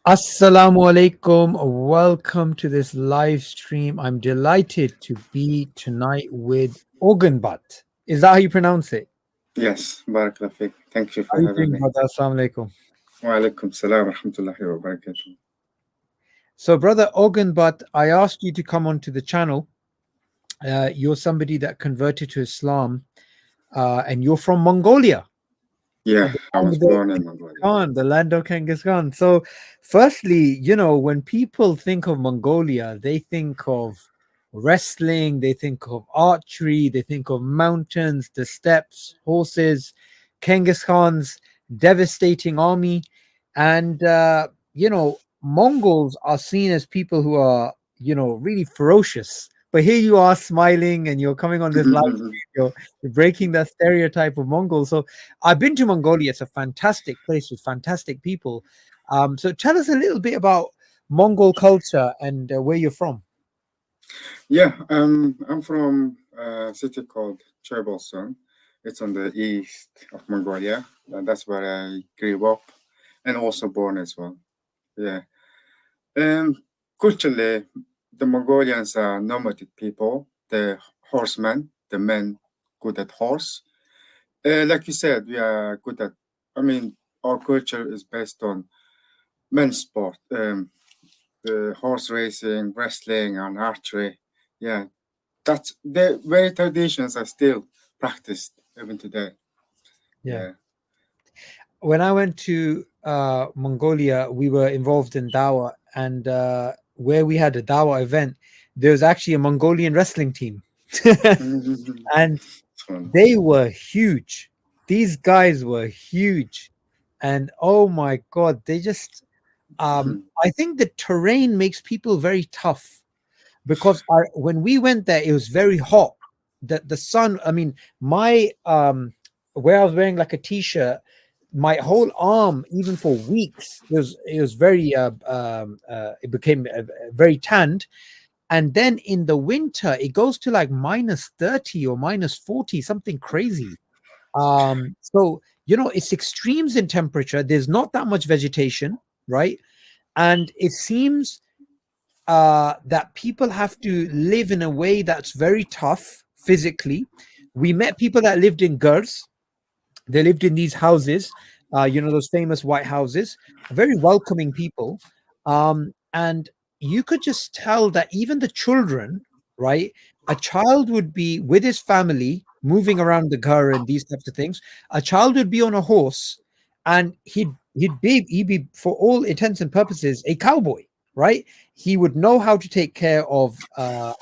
Assalamu alaikum. Welcome to this live stream. I'm delighted to be tonight with Ogunbat. Is that how you pronounce it? Yes, Barakallah Fik. Thank you How for are you having doing, me. brother? Assalamu alaikum. Wa alaikum salam wa rahmatullahi wa barakatuh. So, brother Ogunbat, I asked you to come onto the channel. You're somebody that converted to Islam, and you're from Mongolia, Yeah, the I land was of the born in Genghis Mongolia. Khan, the land of Genghis Khan. So, firstly, when people think of Mongolia, they think of wrestling, they think of archery, they think of mountains, the steppes, horses, Genghis Khan's devastating army, and Mongols are seen as people who are really ferocious. But here you are smiling, and you're coming on this live stream. You're breaking that stereotype of Mongols. So I've been to Mongolia. It's a fantastic place with fantastic people. So tell us a little bit about Mongol culture and where you're from. Yeah, I'm from a city called Cherbolson. It's on the east of Mongolia. And that's where I grew up and also born as well. Yeah. And culturally, the Mongolians are nomadic people. The horsemen, the men good at horse. Like you said, we are good at, I mean, our culture is based on men's sport, the horse racing, wrestling, and archery. Yeah, that's the very traditions are still practiced even today. Yeah. Yeah. When I went to Mongolia, we were involved in Dawa, and where we had a Dawa event, there was actually a Mongolian wrestling team, and So, they were huge. These guys were huge, and oh my god, they just I think the terrain makes people very tough because when we went there, it was very hot. The sun, I mean, my where I was wearing like a t-shirt, my whole arm, even for weeks, it was very it became very tanned. And then in the winter, it goes to like -30 or -40, something crazy. So it's extremes in temperature. There's not that much vegetation, right? And it seems that people have to live in a way that's very tough physically. We met people that lived in gurs. They lived in these houses, those famous white houses, very welcoming people. And you could just tell that even the children, right? A child would be with his family moving around the gur and these types of things. A child would be on a horse, and he'd be for all intents and purposes a cowboy, right? He would know how to take care of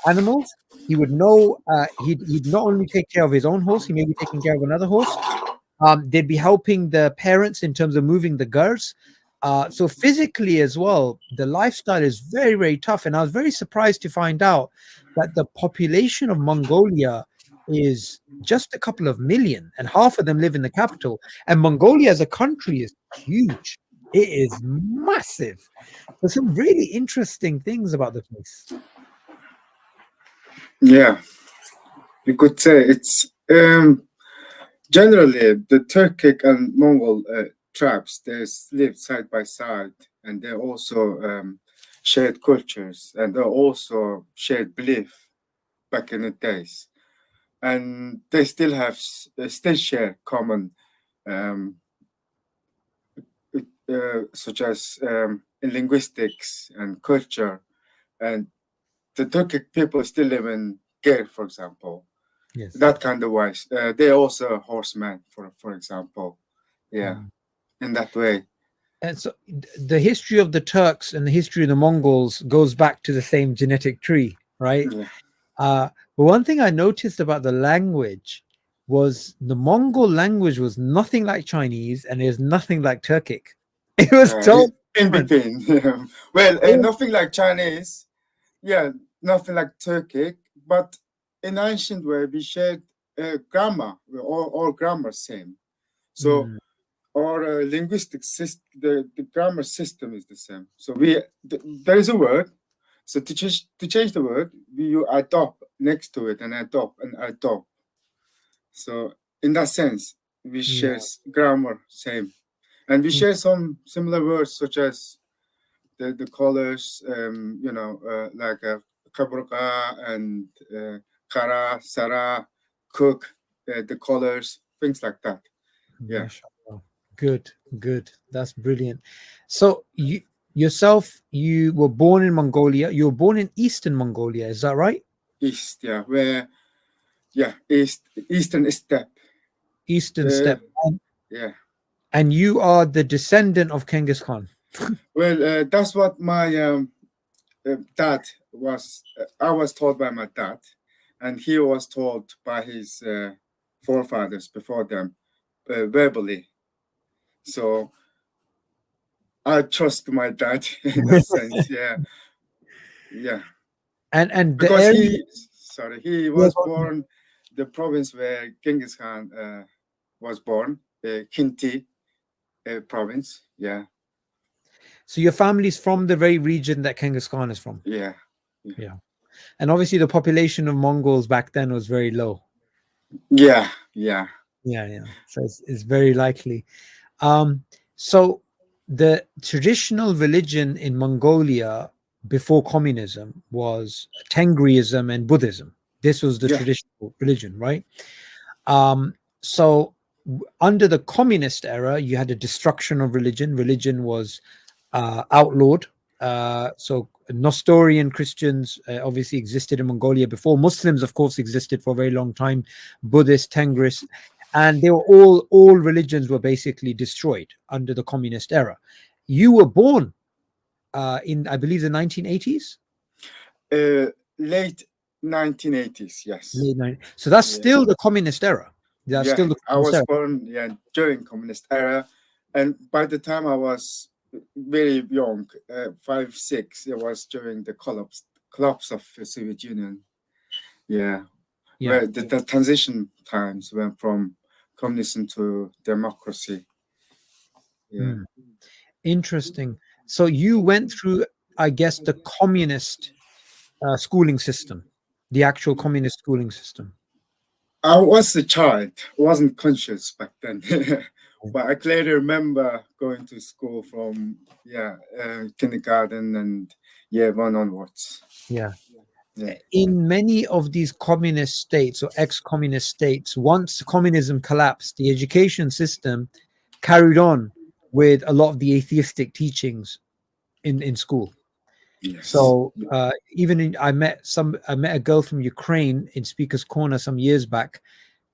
animals. He would know he'd not only take care of his own horse, he may be taking care of another horse. They'd be helping the parents in terms of moving the girls. So physically as well, the lifestyle is very, very tough. And I was very surprised to find out that the population of Mongolia is just a couple of million, and half of them live in the capital. And Mongolia as a country is huge. It is massive. There's some really interesting things about the place. yeah, you could say it's generally the Turkic and Mongol tribes. They live side by side, and they also shared cultures and they also shared belief back in the days. And they still have still share common um, such as in linguistics and culture. And the Turkic people still live in Ger, for example. Yes. That kind of wise. They're also horsemen, for example. Yeah, Mm. in that way. And so the history of the Turks and the history of the Mongols goes back to the same genetic tree, right? Yeah. But one thing I noticed about the language was the Mongol language was nothing like Chinese and is nothing like Turkic. It was In, totally in different. between. Well, It was- nothing like Chinese. Yeah, nothing like Turkic. But in ancient way, we shared grammar. All grammar same. So Mm, our linguistic system, the grammar system is the same. So there is a word. So to change the word, you adopt next to it and adopt and adopt. So in that sense, we yeah, share grammar same, and we mm, share some similar words such as the colors, like kaburga and kara, sara, cook, the colors, things like that. Yeah. Mashallah. Good, good. That's brilliant. So you yourself, you were born in Mongolia. You were born in Eastern Mongolia, is that right? East, yeah, where, yeah, Eastern steppe. Eastern Uh, steppe. yeah. And you are the descendant of Genghis Khan. Well, that's what my dad was. I was told by my dad, and he was told by his forefathers before them, verbally. So I trust my dad in that sense. Yeah, yeah. And the Because area, he yeah, was born the province where Genghis Khan was born, Kinti province. Yeah, so your family's from the very region that Genghis Khan is from. yeah, Yeah. And obviously the population of Mongols back then was very low. yeah, yeah, Yeah, yeah. So it's very likely. So the traditional religion in Mongolia before communism was Tengriism and Buddhism. This was the yeah, traditional religion, right? So under the communist era, you had a destruction of religion. Religion was outlawed. So Nestorian Christians obviously existed in Mongolia before. Muslims, of course, existed for a very long time. Buddhists, Tengris, and they were all religions were basically destroyed under the communist era. You were born in, I believe, the 1980s. Late 1980s. Yes. So that's Yeah. still the communist era. That's Yeah, still the I communist was era. born, yeah, during communist era, and by the time I was very young, 5, 6, it was during the collapse of the Soviet Union. Yeah, Yeah. where the transition times went from communism to democracy. Yeah, Interesting. So you went through, I guess, the communist schooling system, the actual communist schooling system. I was a child, wasn't conscious back then, but I clearly remember going to school from kindergarten and year one onwards. Yeah. Yeah. In many of these communist states or ex-communist states, once communism collapsed, the education system carried on with a lot of the atheistic teachings in school. Yes. So I met a girl from Ukraine in Speaker's Corner some years back,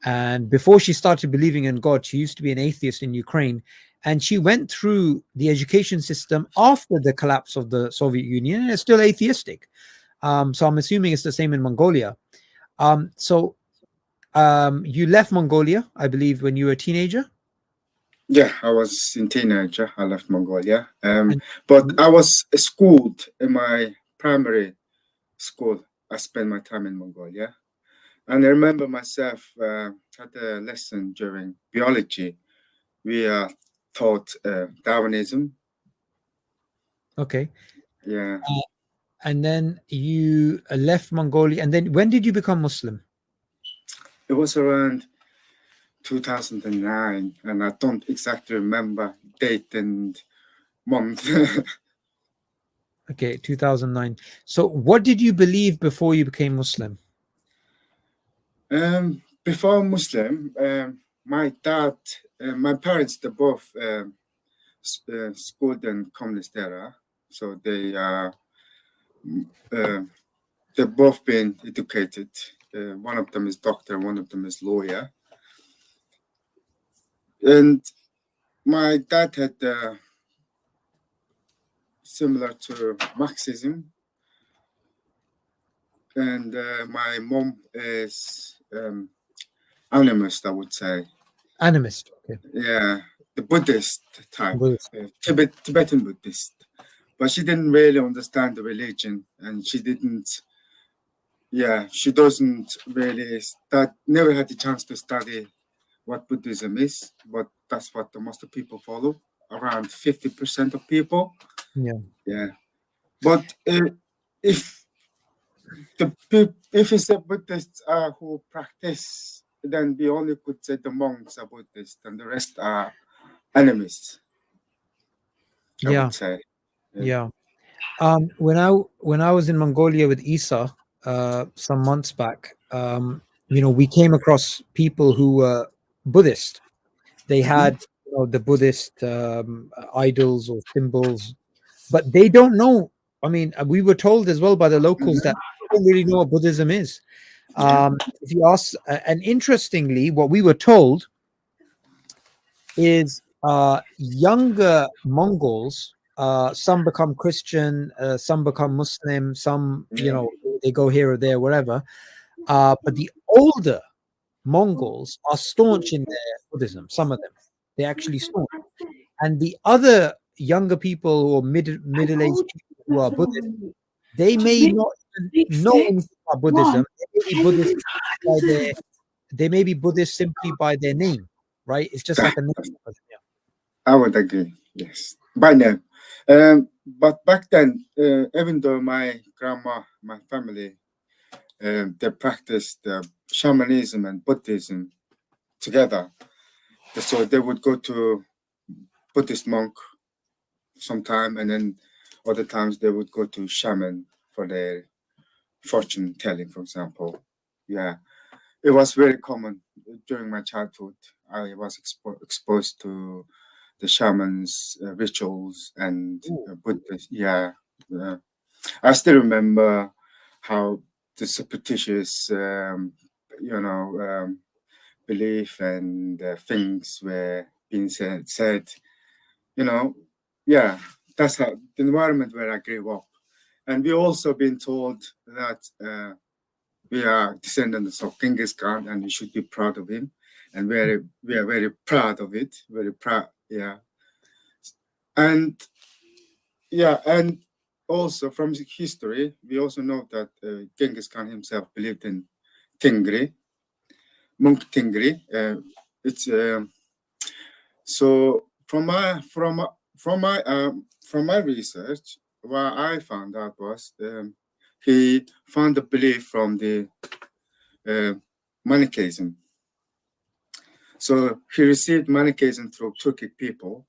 and before she started believing in God, she used to be an atheist in Ukraine, and she went through the education system after the collapse of the Soviet Union, and it's still atheistic. So I'm assuming it's the same in Mongolia. You left Mongolia, I believe, when you were a teenager. Yeah, I was in teenager. I left Mongolia, And but I was schooled in my primary school. I spent my time in Mongolia, and I remember myself had a lesson during biology. We are taught Darwinism. okay. Yeah, And then you left Mongolia. And then when did you become Muslim? it was around 2009, and I don't exactly remember date and month. Okay, 2009. So what did you believe before you became Muslim? Before Muslim, my dad, my parents, they both schooled in communist era, so they've both been educated. One of them is doctor, one of them is lawyer, and my dad had similar to Marxism, and my mom is animist, I would say. Animist. Okay. Yeah, the Buddhist type, Buddhist. Tibetan Buddhist. But she didn't really understand the religion, and she doesn't really never had the chance to study what Buddhism is, but that's what the most of people follow, around 50% of people. Yeah. Yeah. But if if it's a Buddhists who practice, then we only could say the monks are Buddhist and the rest are animists, I Yeah. would say. Yeah. When I was in Mongolia with Isa some months back, we came across people who were Buddhist. They Mhm. had the Buddhist idols or symbols, but they don't know. I mean, we were told as well by the locals that Mhm. they don't really know what Buddhism is. Yeah. If you ask, and interestingly, what we were told is younger Mongols. Some become Christian, some become Muslim, some Yeah. they go here or there, wherever. But the older Mongols are staunch in their Buddhism. Some of them, they actually staunch, and the other younger people or middle-aged people who are Buddhist, they may not even know anything about Buddhism. They may be Buddhist simply by their name, right? It's just like That, a name. I would agree. Yes. By now. But back then, even though my grandma, my family, they practiced shamanism and Buddhism together. So they would go to Buddhist monk sometime, and then other times they would go to shaman for their fortune telling, for example. Yeah, it was very common during my childhood. I was exposed to the shamans' rituals and Ooh. Buddhist. Yeah, I still remember how the superstitious, belief and things were being said. You know, yeah, that's how the environment where I grew up. And we also been told that we are descendants of Genghis Khan and we should be proud of him. And we are very proud of it, very proud. Yeah. And yeah, and also from history, we also know that Genghis Khan himself believed in Tingri, monk Tingri. It's So from my research, what I found out was he found the belief from the uh, Manichaeism. So he received Manichaeism through Turkic people,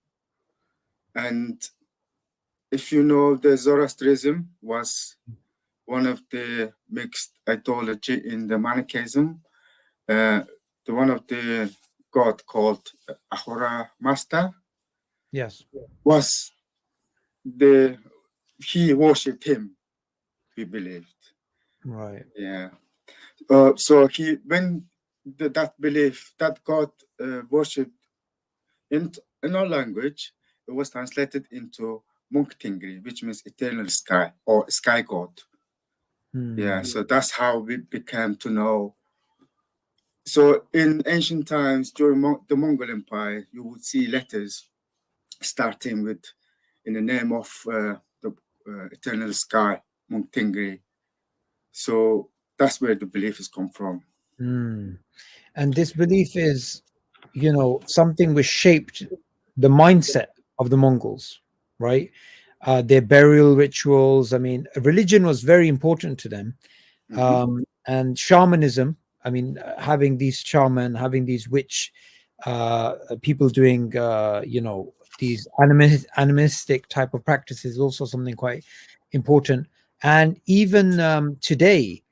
and if you know, the Zoroastrianism was one of the mixed ideology in the Manichaeism. Uh, the one of the god called Ahura Mazda Yes. was the he worshipped him. We believed, Right. yeah. So he when that belief that God worshipped in our language, it was translated into Munktingri, which means eternal sky or sky god. Yeah, Hmm. so that's how we began to know. So in ancient times during the Mongol Empire, you would see letters starting with in the name of the eternal sky, Munktingri. So that's where the belief has come from. Hmm. And this belief is, something which shaped the mindset of the Mongols, right? Their burial rituals. I mean, religion was very important to them, Mhm. and shamanism. I mean, having these shaman, having these witch people doing, these animistic type of practices, is also something quite important. And even today,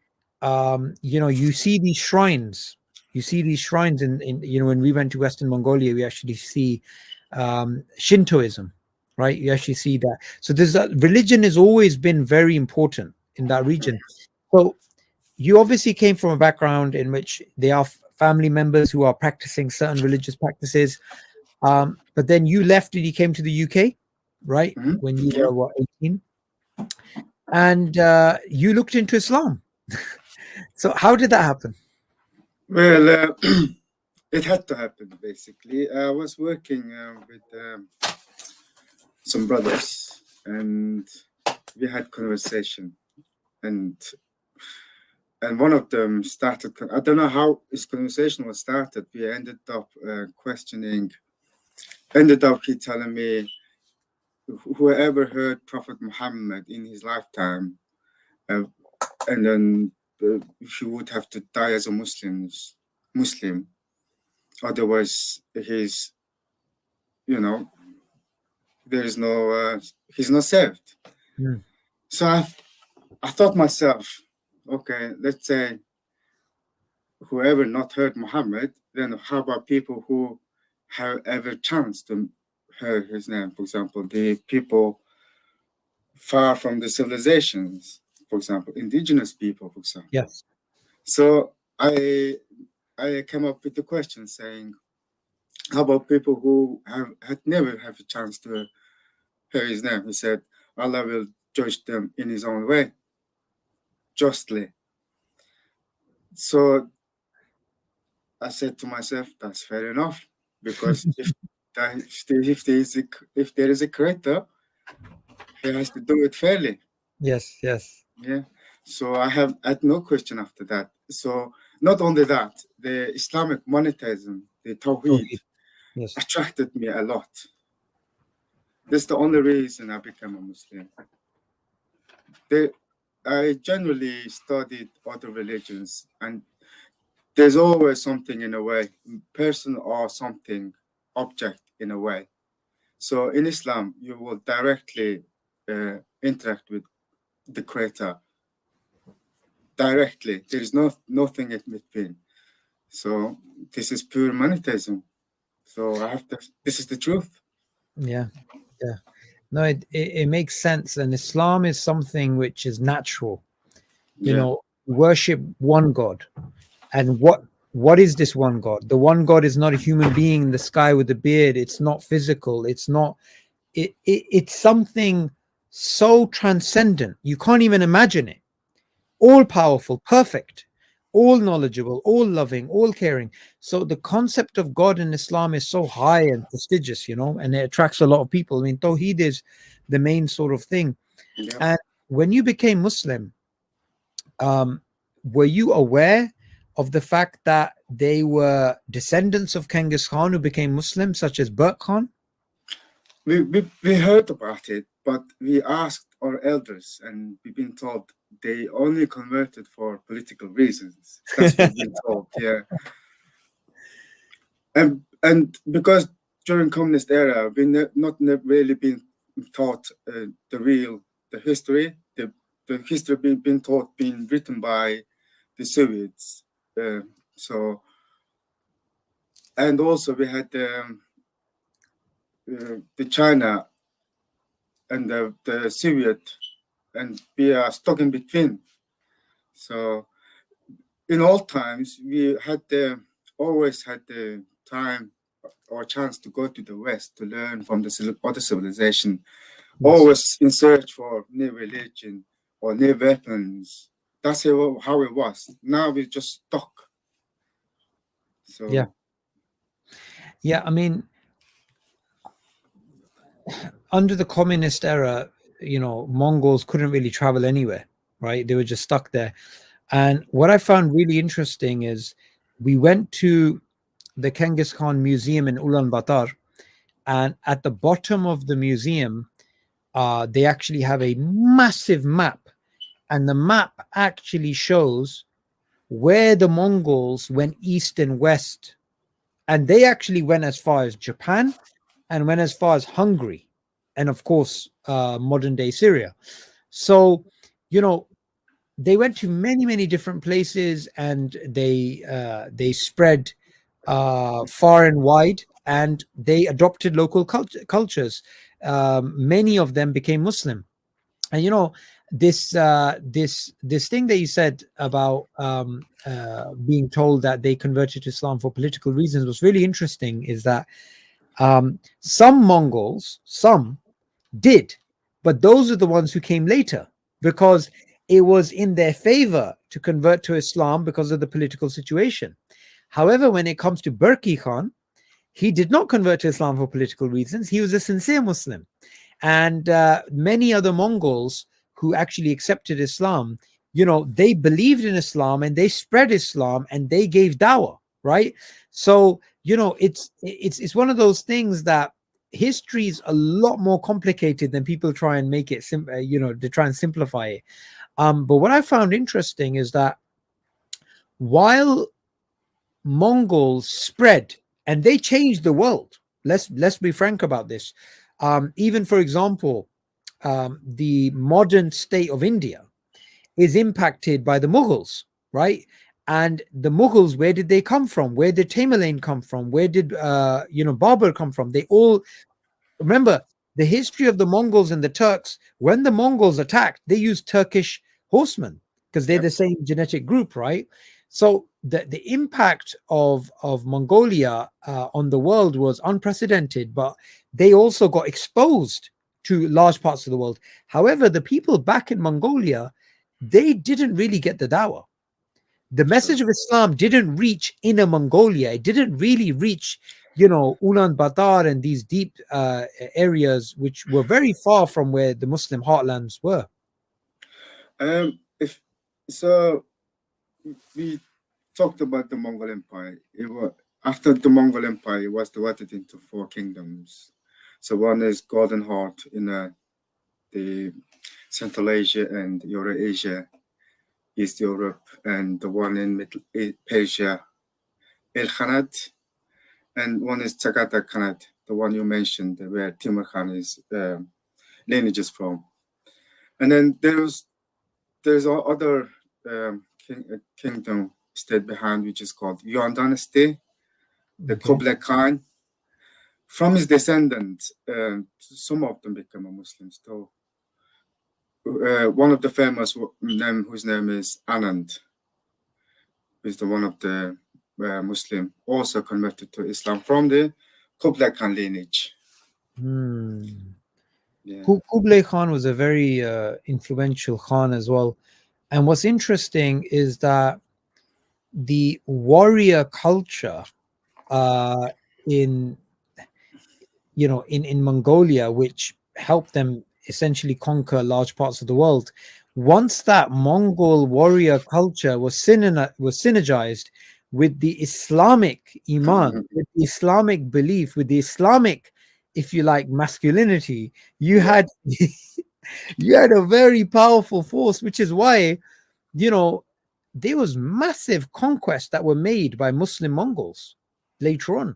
you see these shrines. You see these shrines in when we went to Western Mongolia, we actually see Shintoism, right? You actually see that. So there's religion has always been very important in that region. So you obviously came from a background in which there are family members who are practicing certain religious practices, but then you left and you came to the UK, right? Mhm. When you Yeah. were what, 18, and you looked into Islam. So how did that happen? Well, it had to happen basically. I was working with some brothers, and we had conversation, and one of them started. I don't know how his conversation was started. We ended up questioning. Ended up he telling me, whoever heard Prophet Muhammad in his lifetime, uh, and then he would have to die as a Muslim. Otherwise, you know, there is no, he's not saved. Hmm. So I thought myself, okay, let's say whoever not heard Muhammad, then how about people who have ever chance to hear his name? For example, the people far from the civilizations, for example, indigenous people, for example. Yes. So I came up with the question saying, how about people who had never have a chance to hear his name? He said, Allah will judge them in his own way, justly. So I said to myself, that's fair enough, because if there is a creator, he has to do it fairly. Yes. Yes. Yeah. So I had no question after that. So not only that, the Islamic monotheism, the Tawheed, Tawheed. Yes. attracted me a lot. That's the only reason I became a Muslim. They, I generally studied other religions, and there's always something in a way, person or something, object in a way. So in Islam, you will directly interact with the Creator directly. There is nothing in between. So this is pure monotheism. So I have to. This is the truth. Yeah. Yeah. No, it makes sense. And Islam is something which is natural. Yeah. Worship one God. And what is this one God? The one God is not a human being in the sky with a beard. It's not physical. It's not. It's something so transcendent. You can't even imagine it. All powerful, perfect, all knowledgeable, all loving, all caring. So the concept of God in Islam is so high and prestigious, and it attracts a lot of people. I mean, Tawheed is the main sort of thing. Yeah. And when you became Muslim, were you aware of the fact that they were descendants of Genghis Khan who became Muslim, such as Bert Khan? We heard about it, but we asked our elders, and we've been told they only converted for political reasons. That's what we've been told. Yeah. And because during communist era, we really been taught the history. The history been taught, being written by the Soviets. So, and also we had the China and the Soviet, and we are stuck in between. So in all times, we had always had the time or chance to go to the West to learn from the other civilization, always in search for new religion or new weapons. That's how it was. Now we're just stuck. So yeah. I mean, under the communist era, Mongols couldn't really travel anywhere, right? They were just stuck there. And what I found really interesting is we went to the Genghis Khan Museum in Ulaanbaatar, and at the bottom of the museum, they actually have a massive map, and the map actually shows where the Mongols went east and west, and they actually went as far as Japan and went as far as Hungary, and of course, modern day Syria. So, they went to many, many different places, and they spread far and wide, and they adopted local cultures. Many of them became Muslim, and this thing that you said about being told that they converted to Islam for political reasons was really interesting. Is that some Mongols, some did, but those are the ones who came later, because it was in their favor to convert to Islam because of the political situation. However, when it comes to Berki Khan, he did not convert to Islam for political reasons. He was a sincere Muslim. And many other Mongols who actually accepted Islam, they believed in Islam and they spread Islam and they gave dawah, right? So, it's one of those things that history is a lot more complicated than people try and make it they try and simplify it. But what I found interesting is that while Mongols spread and they changed the world, let's be frank about this. Even, for example, the modern state of India is impacted by the Mughals, right? And the Mughals, where did they come from? Where did Tamerlane come from? Where did Babur come from? They all remember the history of the Mongols and the Turks. When the Mongols attacked, they used Turkish horsemen because they're Yep. the same genetic group, right? So the impact of Mongolia on the world was unprecedented, but they also got exposed to large parts of the world. However, the people back in Mongolia, they didn't really get the dawah. The True. message of Islam didn't reach inner Mongolia. It didn't really reach, Ulaanbaatar and these deep areas, which were very far from where the Muslim heartlands were. If so, we talked about the Mongol Empire. It was after the Mongol Empire, it was divided into four kingdoms. So one is Golden Heart in the Central Asia and Eurasia, East Europe, and the one in Middle Persia, El Khanate, and one is Chagatai Khanate, the one you mentioned, where Timur Khan is lineage is from. And then there's other kingdom state behind, which is called Yuan Dynasty, the Okay. Kublai Khan. From his descendants, some of them became a Muslims. So one of the famous name, whose name is Anand, is the one of the Muslim also converted to Islam from the Kublai Khan lineage. Yeah. Kublai Khan was a very influential Khan as well. And what's interesting is that the warrior culture in Mongolia, which helped them essentially conquer large parts of the world, once that Mongol warrior culture was synergized with the Islamic iman, with the Islamic belief, with the Islamic, if you like, masculinity, you had you had a very powerful force, which is why there was massive conquests that were made by Muslim Mongols later on,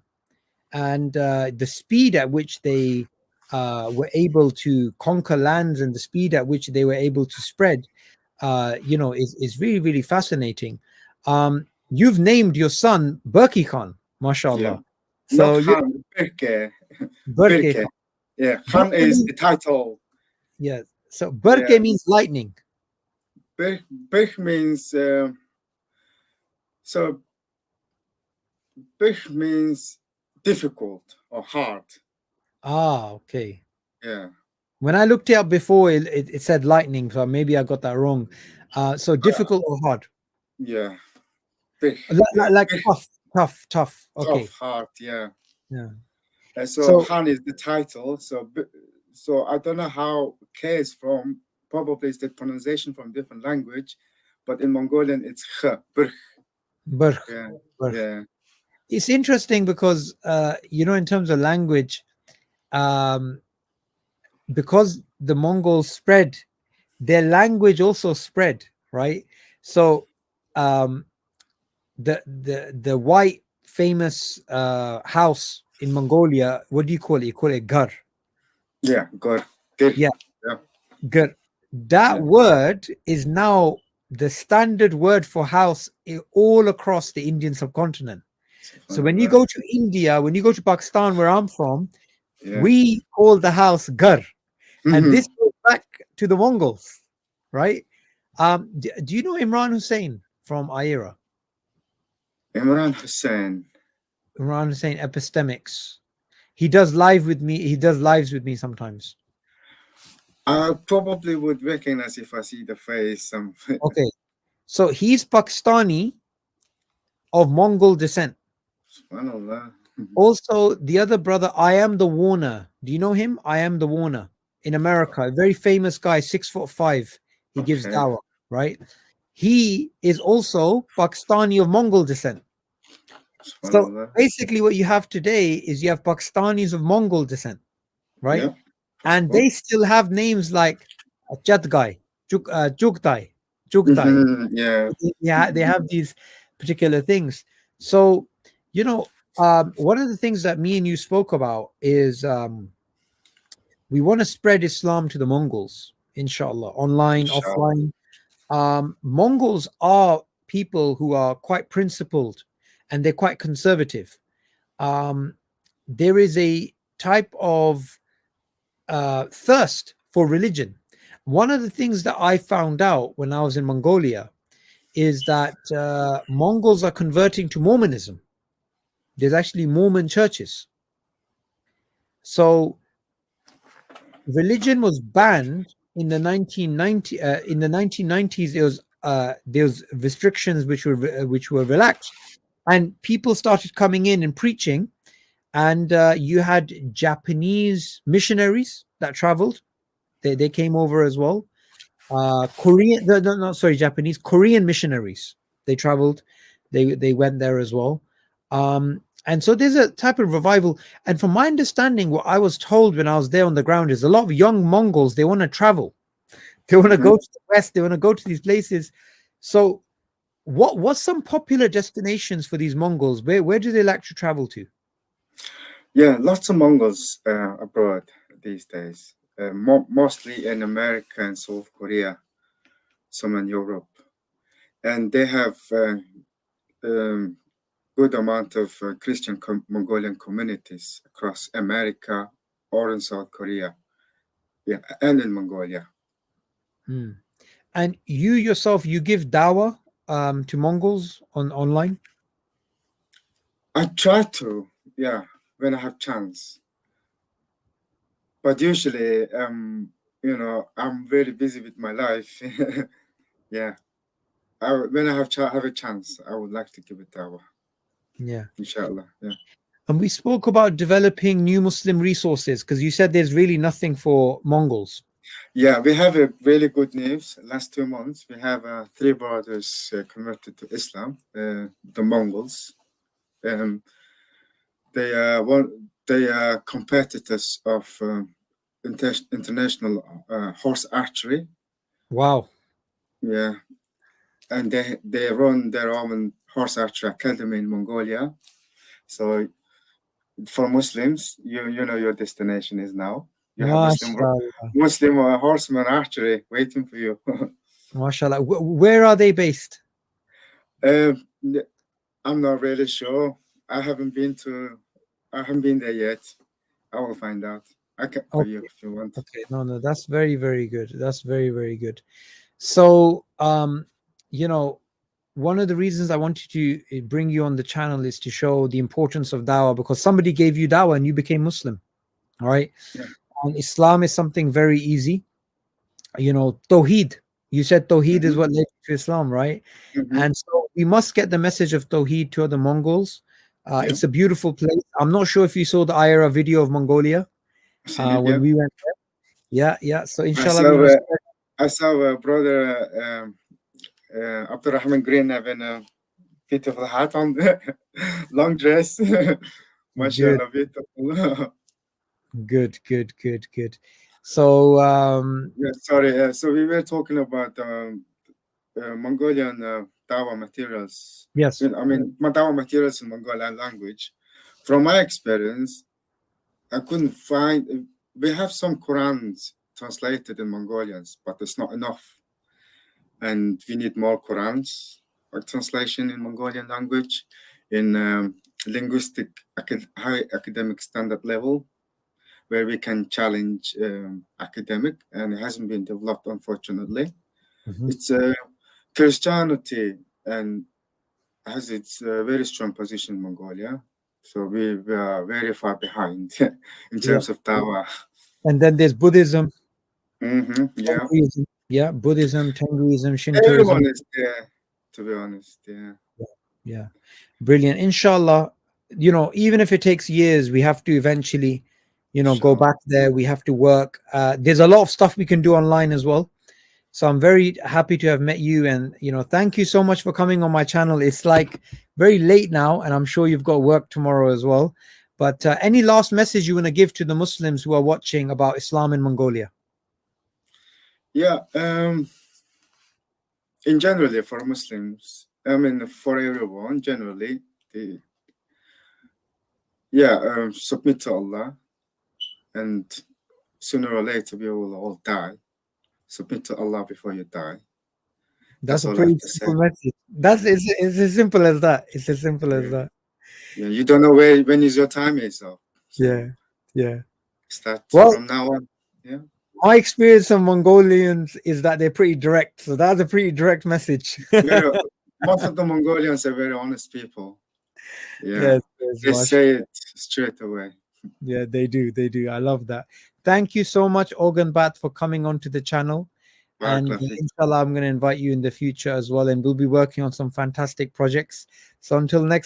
and the speed at which they were able to conquer lands and the speed at which they were able to spread, is really, really fascinating. You've named your son Berki Khan, mashallah. Yeah. So Not Khan, Birke. Berke Birke. Khan. Yeah, Khan Berke is means, the title. yeah. So Berke Yeah. means lightning. Birk means so. Birk means difficult or hard. Ah, okay. Yeah. When I looked it up before, it said lightning, so maybe I got that wrong. So difficult or hard? Yeah. Birk. Like Birk, tough. Okay. tough, hard. Yeah. Yeah. So So Han is the title. So I don't know how K is from. Probably it's the pronunciation from different language, but in Mongolian it's H. Birk. Berh. Yeah. Berh. Yeah. It's interesting because in terms of language, um, because the Mongols spread, their language also spread, right? So um, the white famous house in Mongolia, what do you call it? You call it gar. Yeah. Good. Good. Yeah, Yeah. gar. That Yeah. word is now the standard word for house all across the Indian subcontinent. So when you SubhanAllah. go to India, when you go to Pakistan, where I'm from, Yeah. we call the house gar, and Mhm. this goes back to the Mongols, right? Do you know Imran Hussein from Aira? Imran Hussein. Imran Hussein epistemics. He does live with me. He does lives with me sometimes. I probably would recognize if I see the face. Okay, so he's Pakistani of Mongol descent. SubhanAllah. Also, the other brother, I am the Warner. Do you know him? I am the Warner in America. A very famous guy, 6'5". He gives Okay. dawah, right? He is also Pakistani of Mongol descent. So SubhanAllah. basically, what you have today is you have Pakistanis of Mongol descent, right? Yeah. And Possible. they still have names like Chatgai, Chugtai, Chugtai. Mhm. Yeah. Yeah, they have these particular things. So, one of the things that me and you spoke about is We want to spread Islam to the Mongols, inshallah, online, Inshallah. offline. Mongols are people who are quite principled and they're quite conservative. Um, there is a type of thirst for religion. One of the things that I found out when I was in Mongolia is that Mongols are converting to Mormonism. There's actually Mormon churches. So religion was banned in the 1990 in the 1990s. There was restrictions which were relaxed, and people started coming in and preaching. And you had Japanese missionaries that traveled. They came over as well. Korean, no, sorry, Japanese, Korean missionaries. They traveled, they went there as well. And so there's a type of revival. And from my understanding, what I was told when I was there on the ground is a lot of young Mongols, they want to travel, they want to Mhm. go to the West, they want to go to these places. So what's some popular destinations for these Mongols? Where do they like to travel to? Yeah, lots of Mongols abroad these days, mostly in America and South Korea, some in Europe, and they have um, good amount of Christian Mongolian communities across America or in South Korea, yeah, and in Mongolia. Hmm. And you yourself, you give dawah to Mongols online? I try to, yeah, when I have chance, but usually, I'm very busy with my life. Yeah, when I have a chance, I would like to give it our, Yeah. inshallah. Yeah. And we spoke about developing new Muslim resources because you said there's really nothing for Mongols. Yeah, we have a really good news. Last 2 months, we have three brothers converted to Islam, the Mongols. Um, they are competitors of international horse archery. Wow. Yeah, and they run their own horse archery academy in Mongolia. So for Muslims, you know your destination is now. You have MashaAllah. Muslim horseman archery waiting for you. MashaAllah. Where are they based? Um, I'm not really sure. I haven't been to. I haven't been there yet. I will find out. I can for you Okay. if you want. Okay. No, no, that's very, very good. That's very, very good. So, you know, one of the reasons I wanted to bring you on the channel is to show the importance of dawah because somebody gave you dawah and you became Muslim. All right. Yeah. And Islam is something very easy. You know, Tawheed. You said Tawheed is Mm-hmm. what led you to Islam, right? Mm-hmm. And so we must get the message of Tawheed to the Mongols. Yeah. It's a beautiful place. I'm not sure if you saw the IRA video of Mongolia I've seen it. when Yeah. we went there. Yeah, yeah. So I inshallah, we saw. must. I saw brother Abdurrahman Green having a beautiful hat on, long dress. Good, MashaAllah, beautiful. good, good, good, good. So Yeah. Sorry. So we were talking about Mongolian dawa materials. yes. I mean, dawa materials in Mongolian language. From my experience, I couldn't find. We have some Qurans translated in Mongolians, but it's not enough, and we need more Qurans or translation in Mongolian language, in linguistic high academic standard level, where we can challenge academic, and it hasn't been developed, unfortunately. Mhm. It's Christianity and has its very strong position in Mongolia. So we are very far behind in Yeah. terms of Dawa. And then there's Buddhism, Yeah. Tengrism. Yeah, Buddhism, Tengrism, Everyone Shintoism. is there, to be honest. Yeah. Yeah, yeah. Brilliant. Inshallah, you know, even if it takes years, we have to eventually, you know, go Inshallah. back there. We have to work. There's a lot of stuff we can do online as well. So I'm very happy to have met you. And, you know, thank you so much for coming on my channel. It's like very late now, and I'm sure you've got work tomorrow as well. But any last message you want to give to the Muslims who are watching about Islam in Mongolia? Yeah. In generally, for Muslims, I mean, for everyone, generally, the, yeah, submit to Allah and sooner or later we will all die. Submit to Allah before you die. That's That's a all I have pretty to say. simple message. That's Yeah, it's as simple as that. It's as simple as yeah, that. yeah. You don't know when is your time is up. So Yeah, yeah. start Well, from now on. Yeah. my experience of Mongolians is that they're pretty direct. So that's a pretty direct message. Very, most of the Mongolians are very honest people. Yeah. Yes, yes, They Mash. say it straight away. Yeah, they do. They do. I love that. Thank you so much, Organ Bat, for coming onto the channel. And Barakallah. inshallah, I'm going to invite you in the future as well. And we'll be working on some fantastic projects. So until next